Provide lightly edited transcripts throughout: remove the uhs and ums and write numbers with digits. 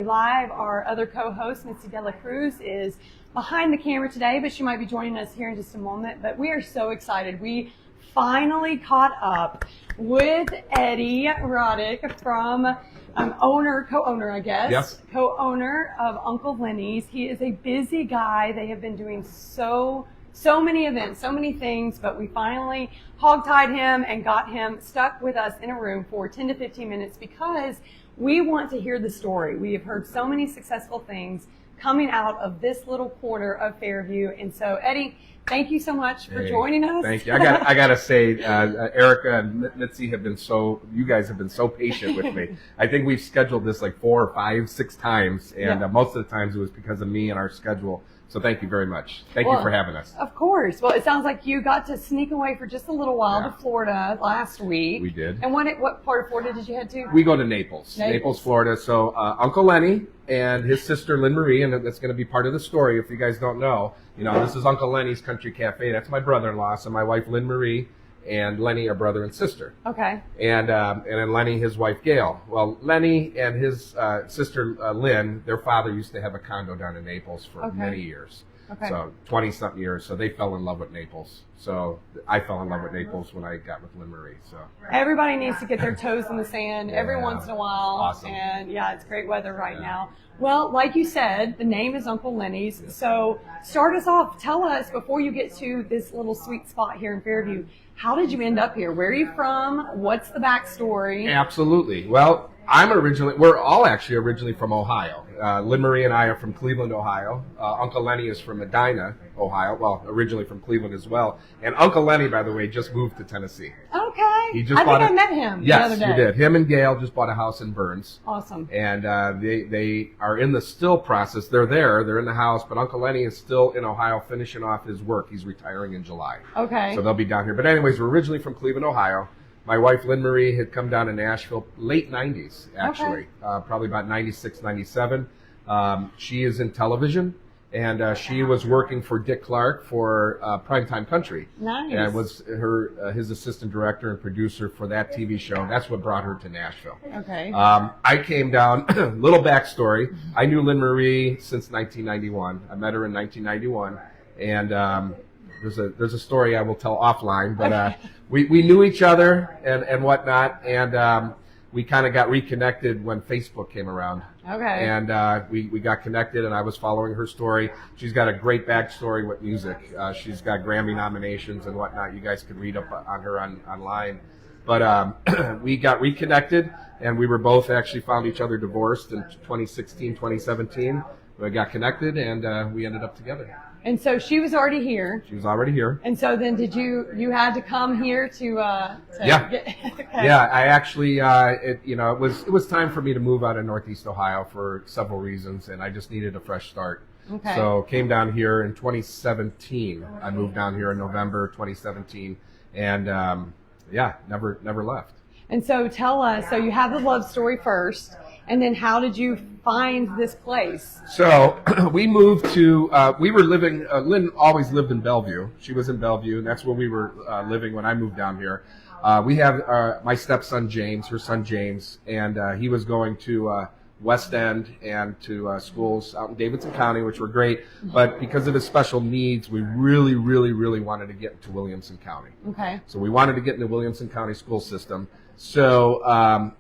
Live, our other co-host, Missy Dela Cruz, is behind the camera today, but she might be joining us here in just a moment. But we are so excited. We finally caught up with Eddie Rodick from co-owner, I guess. Yes. Co-owner of Uncle Lenny's. He is a busy guy. They have been doing so many events, so many things, but we finally hog-tied him and got him stuck with us in a room for 10 to 15 minutes because we want to hear the story. We have heard so many successful things coming out of this little corner of Fairview. And so, Eddie, thank you so much for joining us. Thank you. I got to say, Erica and Mitzi you guys have been so patient with me. I think we've scheduled this like 4 or 5, 6 times, and most of the times it was because of me and our schedule. So thank you very much. Thank you for having us. Of course. Well, it sounds like you got to sneak away for just a little while to Florida last week. We did. And what part of Florida did you head to? We go to Naples, Florida. So Uncle Lenny and his sister Lynn Marie, and that's going to be part of the story if you guys don't know. You know, this is Uncle Lenny's Country Cafe. That's my brother-in-law. So my wife Lynn Marie and Lenny are brother and sister. Okay. And then Lenny, his wife Gail. Well, Lenny and his sister Lynn, their father used to have a condo down in Naples for many years. Okay. So 20-something years. So they fell in love with Naples. So I fell in love with Naples when I got with Lynn Marie. So everybody needs to get their toes in the sand every once in a while. Awesome. And it's great weather right now. Well, like you said, the name is Uncle Lenny's. So start us off. Tell us, before you get to this little sweet spot here in Fairview, how did you end up here? Where are you from? What's the backstory? Absolutely. Well, we're all actually originally from Ohio. Lynn Marie and I are from Cleveland, Ohio. Uncle Lenny is from Medina, Ohio. Well, originally from Cleveland as well. And Uncle Lenny, by the way, just moved to Tennessee. Okay. I met him the other day. Yes, you did. Him and Gail just bought a house in Burns. Awesome. And they are in the still process. They're in the house, but Uncle Lenny is still in Ohio finishing off his work. He's retiring in July. Okay. So they'll be down here. But anyways, we're originally from Cleveland, Ohio. My wife, Lynn Marie, had come down to Nashville late 90s, actually, probably about 96, 97. She is in television, and she was working for Dick Clark for Primetime Country. Nice. And was his assistant director and producer for that TV show. That's what brought her to Nashville. Okay. I came down, little backstory. I knew Lynn Marie since 1991. I met her in 1991, and there's a story I will tell offline, but we knew each other and whatnot, and we kind of got reconnected when Facebook came around. Okay. And we got connected, and I was following her story. She's got a great backstory with music. She's got Grammy nominations and whatnot. You guys could read up on her online. But we got reconnected, and we were both actually found each other divorced in 2016, 2017. We got connected, and we ended up together. And so she was already here. She was already here. And so then you had to come here to okay. Yeah, I actually, it was time for me to move out of Northeast Ohio for several reasons, and I just needed a fresh start. Okay. So came down here in 2017. I moved down here in November 2017, and never left. And so tell us, so you have the love story first, and then how did you find this place? So we moved to, we were living, Lynn always lived in Bellevue. She was in Bellevue, and that's where we were living when I moved down here. We have my stepson James, her son James, and he was going to West End and to schools out in Davidson County, which were great. But because of his special needs, we really, really, really wanted to get into Williamson County. Okay. So we wanted to get in the Williamson County school system. So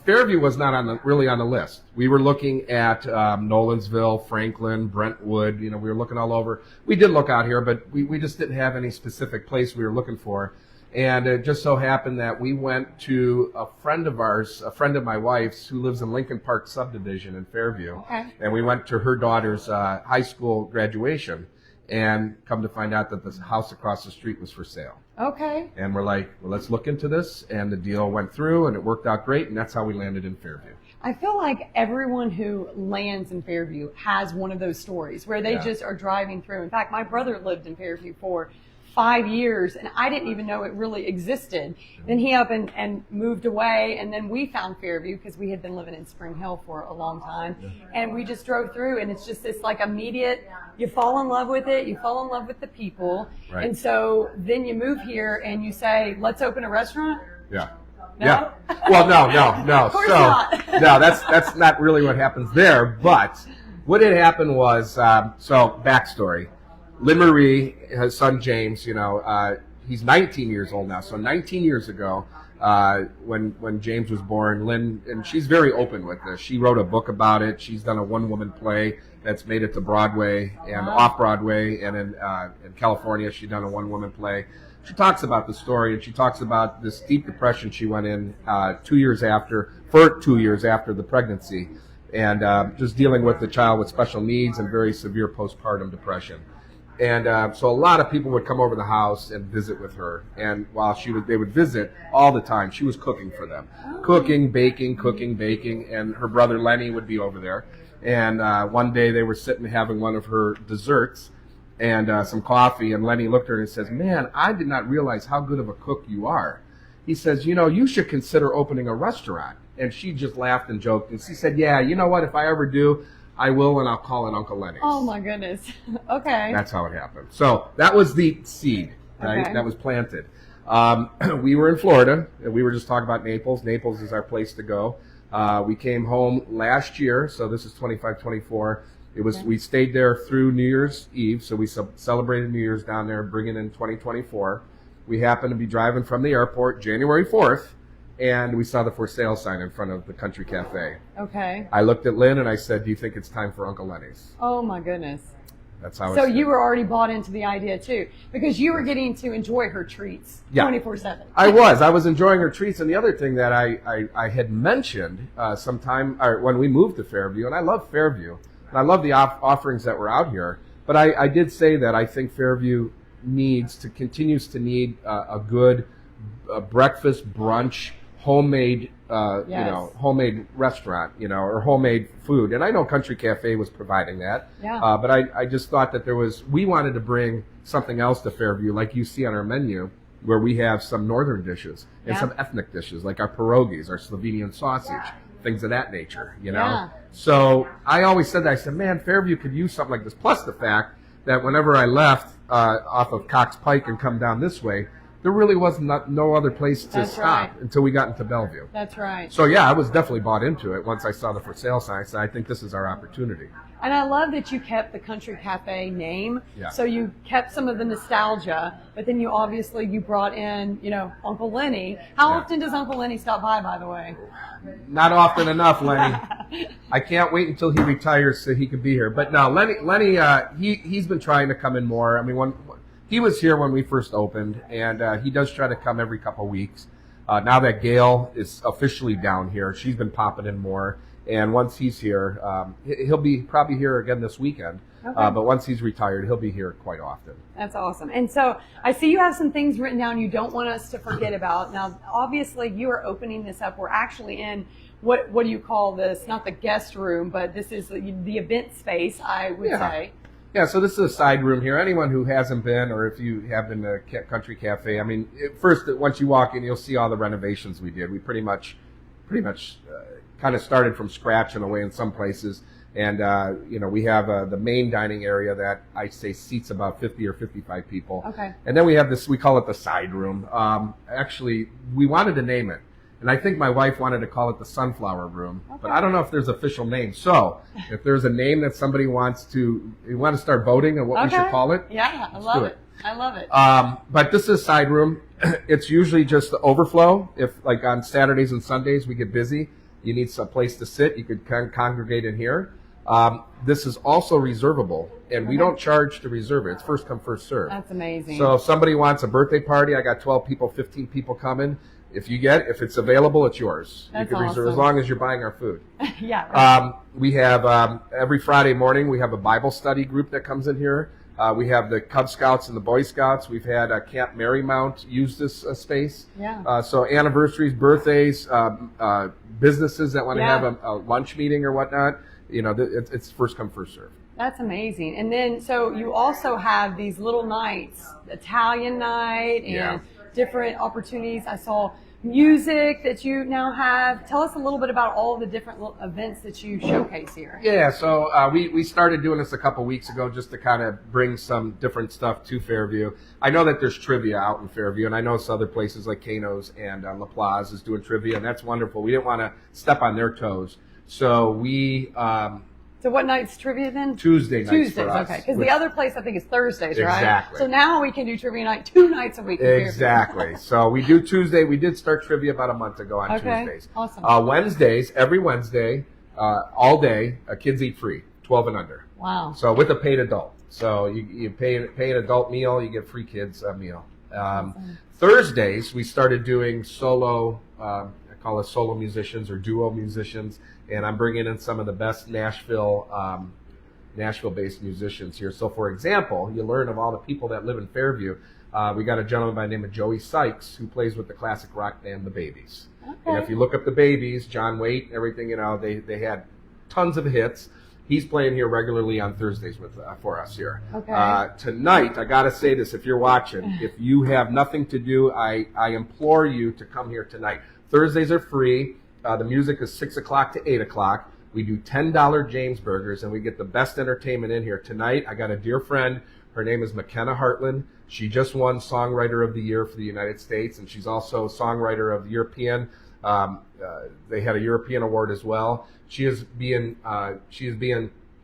Fairview was not really on the list. We were looking at Nolensville, Franklin, Brentwood. You know, we were looking all over. We did look out here, but we just didn't have any specific place we were looking for. And it just so happened that we went to a friend of ours, a friend of my wife's, who lives in Lincoln Park subdivision in Fairview. Okay. And we went to her daughter's high school graduation, and come to find out that the house across the street was for sale. Okay. And we're like, well, let's look into this. And the deal went through, and it worked out great, and that's how we landed in Fairview. I feel like everyone who lands in Fairview has one of those stories where they just are driving through. In fact, my brother lived in Fairview for 5 years, and I didn't even know it really existed. Then he up and moved away, and then we found Fairview because we had been living in Spring Hill for a long time, and we just drove through, and it's just this like immediate, you fall in love with it, you fall in love with the people, Right. and so then you move here and you say, let's open a restaurant. Yeah. Yeah. Well, no. Of course So, not. no, that's not really what happens there. But what had happened was, so backstory. Lynn Marie, his son James, he's 19 years old now. So 19 years ago, when James was born, Lynn, and she's very open with this. She wrote a book about it. She's done a one-woman play that's made it to Broadway and off-Broadway, and in California, she's done a one-woman play. She talks about the story, and she talks about this deep depression she went in 2 years after the pregnancy, and just dealing with the child with special needs and very severe postpartum depression. And so a lot of people would come over the house and visit with her. And while they would visit all the time, she was cooking for them. Cooking, baking, and her brother Lenny would be over there. And one day they were sitting having one of her desserts and some coffee, and Lenny looked at her and says, "Man, I did not realize how good of a cook you are." He says, "You should consider opening a restaurant." And she just laughed and joked, and she said, "Yeah, you know what, if I ever do, I will, and I'll call it Uncle Lenny's." Oh my goodness. Okay. That's how it happened. So that was the seed, right? Okay. That was planted. We were in Florida, and we were just talking about Naples. Naples is our place to go. We came home last year, so this is 25-24. We stayed there through New Year's Eve, so we celebrated New Year's down there, bringing in 2024. We happened to be driving from the airport January 4th, and we saw the for sale sign in front of the Country Cafe. Okay. I looked at Lynn and I said, "Do you think it's time for Uncle Lenny's?" Oh my goodness. That's how. So you were already bought into the idea too, because you were getting to enjoy her treats 24/7. I was enjoying her treats, and the other thing that I had mentioned when we moved to Fairview, and I love Fairview, and I love the offerings that were out here, but I did say that I think Fairview continues to need a good breakfast, brunch, homemade homemade restaurant, or homemade food. And I know Country Cafe was providing that. Yeah. But I just thought that we wanted to bring something else to Fairview, like you see on our menu, where we have some northern dishes and some ethnic dishes, like our pierogies, our Slovenian sausage, things of that nature, Yeah. So I always said that. I said, man, Fairview could use something like this. Plus the fact that whenever I left off of Cox Pike and come down this way, there really was no other place to stop until we got into Bellevue. That's right. So yeah, I was definitely bought into it once I saw the for sale sign. So I think this is our opportunity. And I love that you kept the Country Cafe name. Yeah. So you kept some of the nostalgia, but then you brought in, Uncle Lenny. How often does Uncle Lenny stop by the way? Not often enough, Lenny. I can't wait until he retires so he can be here. But no, Lenny, he's been trying to come in more. I mean, he was here when we first opened, and he does try to come every couple of weeks. Now that Gail is officially down here, she's been popping in more. And once he's here, he'll be probably here again this weekend. Okay. But once he's retired, he'll be here quite often. That's awesome. And so I see you have some things written down you don't want us to forget about. Now, obviously, you are opening this up. We're actually in what do you call this? Not the guest room, but this is the event space, I would say. Yeah, so this is a side room here. Anyone who hasn't been, or if you have been to Country Cafe, I mean, first, once you walk in, you'll see all the renovations we did. We pretty much kind of started from scratch in a way in some places. And, we have the main dining area that I say seats about 50 or 55 people. Okay. And then we have this, we call it the side room. Actually, we wanted to name it. And I think my wife wanted to call it the Sunflower Room, but I don't know if there's official name. So if there's a name that somebody wants to start voting on what we should call it. Yeah, I love it. I love it. But this is side room. It's usually just the overflow. If like on Saturdays and Sundays we get busy, you need a place to sit, you could congregate in here. This is also reservable, and we don't charge to reserve it. It's first come, first serve. That's amazing. So if somebody wants a birthday party, I got 12 people, 15 people coming. If it's available, it's yours. That's you can reserve awesome. as long as you're buying our food. Yeah. Right. We have every Friday morning we have a Bible study group that comes in here. We have the Cub Scouts and the Boy Scouts. We've had Camp Marymount use this space. Yeah. So anniversaries, birthdays, businesses that want to have a lunch meeting or whatnot. It's first come, first serve. That's amazing. And then, so you also have these little nights, Italian night and different opportunities. I saw music that you now have. Tell us a little bit about all the different events that you showcase here. Yeah, so we started doing this a couple weeks ago just to kind of bring some different stuff to Fairview. I know that there's trivia out in Fairview, and I know some other places like Kano's and La Plaza is doing trivia, and that's wonderful. We didn't want to step on their toes, so we... So what night's trivia then? Tuesday nights Tuesdays, for us. Okay, because the other place I think is Thursdays, right? Exactly. So now we can do trivia night 2 nights a week. Exactly. So we do Tuesday. We did start trivia about a month ago on Tuesdays. Awesome. Wednesdays, every Wednesday, all day, kids eat free, 12 and under. Wow. So with a paid adult. So you pay an adult meal, you get free kids a meal. Awesome. Thursdays, we started doing solo, I call it solo musicians or duo musicians, and I'm bringing in some of the best Nashville-based musicians here. So, for example, you learn of all the people that live in Fairview. We got a gentleman by the name of Joey Sykes who plays with the classic rock band The Babies. Okay. And if you look up The Babies, John Waite, everything, they had tons of hits. He's playing here regularly on Thursdays for us here. Okay. Tonight, I got to say this, if you're watching, if you have nothing to do, I implore you to come here tonight. Thursdays are free. The music is 6 o'clock to 8 o'clock. We do $10 James Burgers, and we get the best entertainment in here. Tonight, I got a dear friend. Her name is McKenna Hartland. She just won Songwriter of the Year for the United States, and she's also Songwriter of the European. They had a European award as well. She is being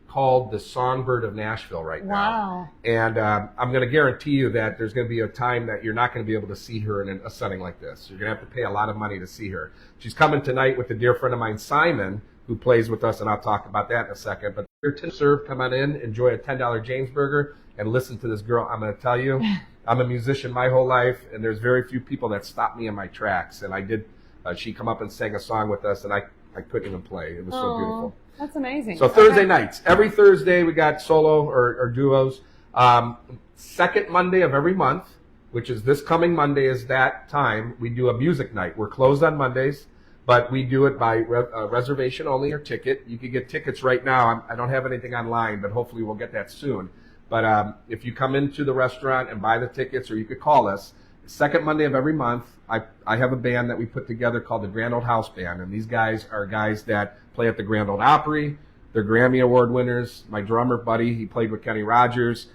called the Songbird of Nashville right now. Wow. And I'm going to guarantee you that there's going to be a time that you're not going to be able to see her in a setting like this. You're going to have to pay a lot of money to see her. She's coming tonight with a dear friend of mine, Simon, who plays with us, and I'll talk about that in a second. But here to serve, come on in, enjoy a $10 James Burger, and listen to this girl. I'm going to tell you, I'm a musician my whole life, and there's very few people that stop me in my tracks. And I did. She come up and sang a song with us, and I couldn't even play. It was so beautiful. That's amazing. So Thursday nights, every Thursday we got solo or duos. Second Monday of every month, which is this coming Monday is that time, we do a music night. We're closed on Mondays, but we do it by reservation only or ticket. You can get tickets right now. I don't have anything online, but hopefully we'll get that soon. But if you come into the restaurant and buy the tickets, or you could call us, second Monday of every month, I have a band that we put together called the Grand Old House Band, and these guys are guys that play at the Grand Old Opry. They're Grammy Award winners. My drummer buddy, he played with Kenny Rogers.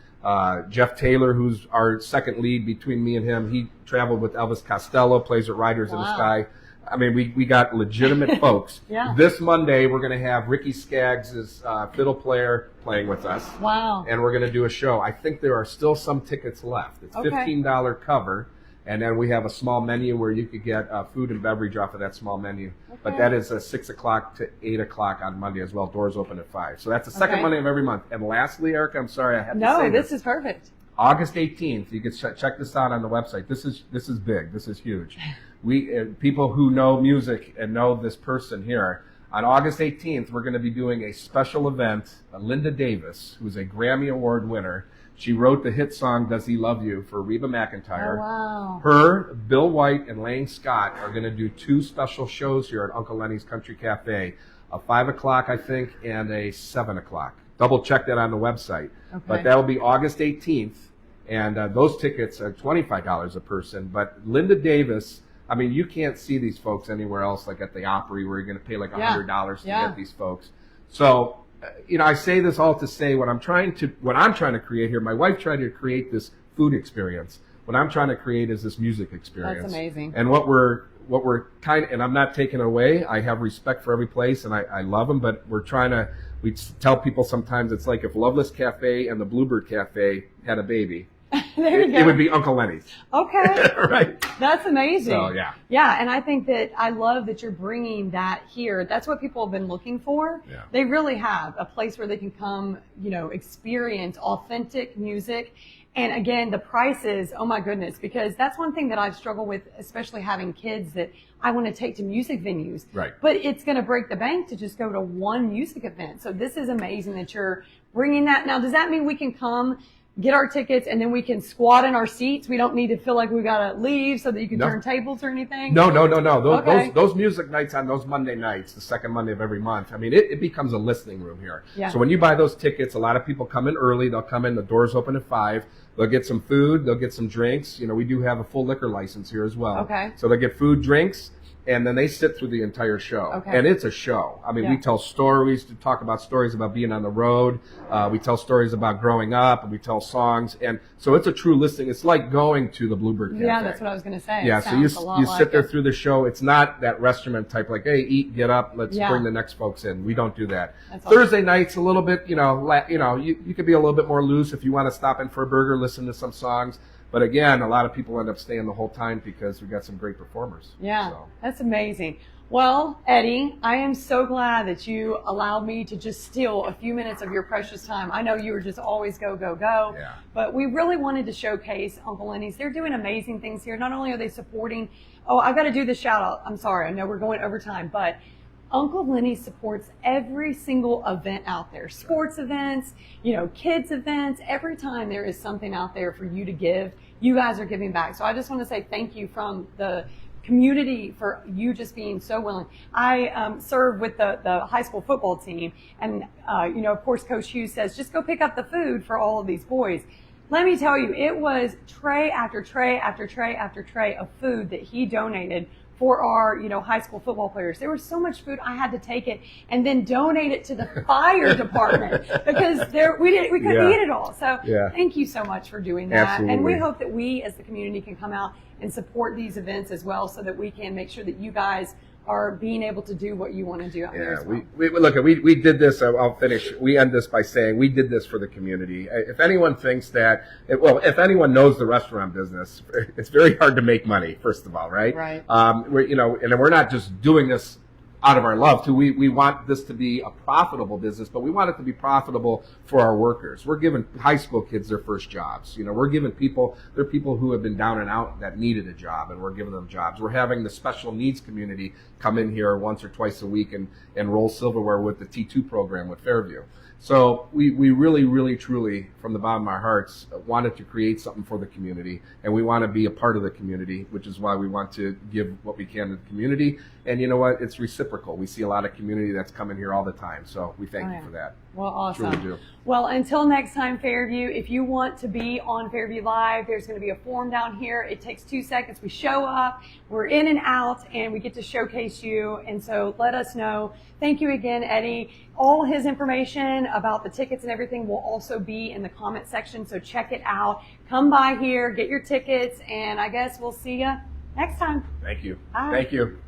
Jeff Taylor, who's our second lead between me and him, he traveled with Elvis Costello, plays with Riders in the Sky. I mean, we got legitimate folks. Yeah. This Monday, we're going to have Ricky Skaggs' fiddle player playing with us. Wow. And we're going to do a show. I think there are still some tickets left. It's $15 cover. And then we have a small menu where you could get food and beverage off of that small menu. Okay. But that is 6 o'clock to 8 o'clock on Monday as well. Doors open at 5. So that's the second Monday of every month. And lastly, Erica, I'm sorry I have to say No, this is perfect. August 18th. You can check this out on the website. This is big. This is huge. We people who know music and know this person here. On August 18th, we're going to be doing a special event. Linda Davis, who's a Grammy Award winner. She wrote the hit song "Does He Love You" for Reba McEntire. Oh, wow. Her, Bill White, and Lang Scott are going to do 2 special shows here at Uncle Lenny's Country Cafe, a 5 o'clock, I think, and a 7 o'clock. Double check that on the website. Okay. But that will be August 18th, and those tickets are $25 a person. But Linda Davis, I mean, you can't see these folks anywhere else, like at the Opry, where you're going to pay like $100 to get these folks. So, I say this all to say what I'm trying to create here. My wife tried to create this food experience. What I'm trying to create is this music experience. That's amazing. And what we're and I'm not taking it away. I have respect for every place, and I love them. But we tell people sometimes it's like if Loveless Cafe and the Bluebird Cafe had a baby. There you go. It would be Uncle Lenny's. Okay. Right. That's amazing. So, yeah. Yeah, and I think that I love that you're bringing that here. That's what people have been looking for. Yeah. They really have a place where they can come, experience authentic music. And again, the prices, oh my goodness, because that's one thing that I've struggled with, especially having kids that I want to take to music venues. Right. But it's going to break the bank to just go to one music event. So this is amazing that you're bringing that. Now, does that mean we can come get our tickets, and then we can squat in our seats. We don't need to feel like we got to leave so that you can turn tables or anything? No. Those music nights on those Monday nights, the second Monday of every month, I mean, it becomes a listening room here. Yeah. So when you buy those tickets, a lot of people come in early. They'll come in, the doors open at 5. They'll get some food. They'll get some drinks. You know, we do have a full liquor license here as well. Okay. So they'll get food, drinks, and then they sit through the entire show. Okay. And it's a show. I mean, we tell stories, to talk about stories about being on the road. We tell stories about growing up, and we tell songs. And so it's a true listening. It's like going to the Bluebird Cafe. Yeah, that's what I was going to say. Yeah, so you sit there through the show. It's not that restaurant type like, hey, eat, get up, let's bring the next folks in. We don't do that. That's Thursday nights a little bit, you could be a little bit more loose if you want to stop in for a burger, listen to some songs. But again, a lot of people end up staying the whole time because we've got some great performers. Yeah, that's amazing. Well, Eddie, I am so glad that you allowed me to just steal a few minutes of your precious time. I know you were just always go, go, go. Yeah. But we really wanted to showcase Uncle Lenny's. They're doing amazing things here. Not only are they supporting, I've got to do the shout out. I'm sorry, I know we're going over time, but Uncle Lenny supports every single event out there. Sports events, kids events. Every time there is something out there for you to give, you guys are giving back. So I just want to say thank you from the community for you just being so willing. I serve with the high school football team, and of course Coach Hughes says just go pick up the food for all of these boys. Let me tell you, it was tray after tray after tray after tray of food that he donated for our, high school football players. There was so much food, I had to take it and then donate it to the fire department because we couldn't eat it all. So thank you so much for doing that. Absolutely. And we hope that we as the community can come out and support these events as well, so that we can make sure that you guys are being able to do what you want to do out there as well. We did this. I'll finish. We end this by saying we did this for the community. If anyone thinks that, if anyone knows the restaurant business, it's very hard to make money. First of all, right? Right. And we're not just doing this out of our love too. We want this to be a profitable business, but we want it to be profitable for our workers. We're giving high school kids their first jobs. We're giving people who have been down and out that needed a job, and we're giving them jobs. We're having the special needs community come in here once or twice a week and roll silverware with the T2 program with Fairview. So we really, really, truly, from the bottom of our hearts, wanted to create something for the community, and we want to be a part of the community, which is why we want to give what we can to the community. And you know what? It's reciprocal. We see a lot of community that's coming here all the time, so we thank you for that. Well, awesome. Truly do. Well, until next time, Fairview, if you want to be on Fairview Live, there's going to be a form down here. It takes 2 seconds. We show up, we're in and out, and we get to showcase you. And so let us know. Thank you again, Eddie. All his information about the tickets and everything will also be in the comment section, so check it out. Come by here, get your tickets, and I guess we'll see you next time. Thank you. Bye. Thank you.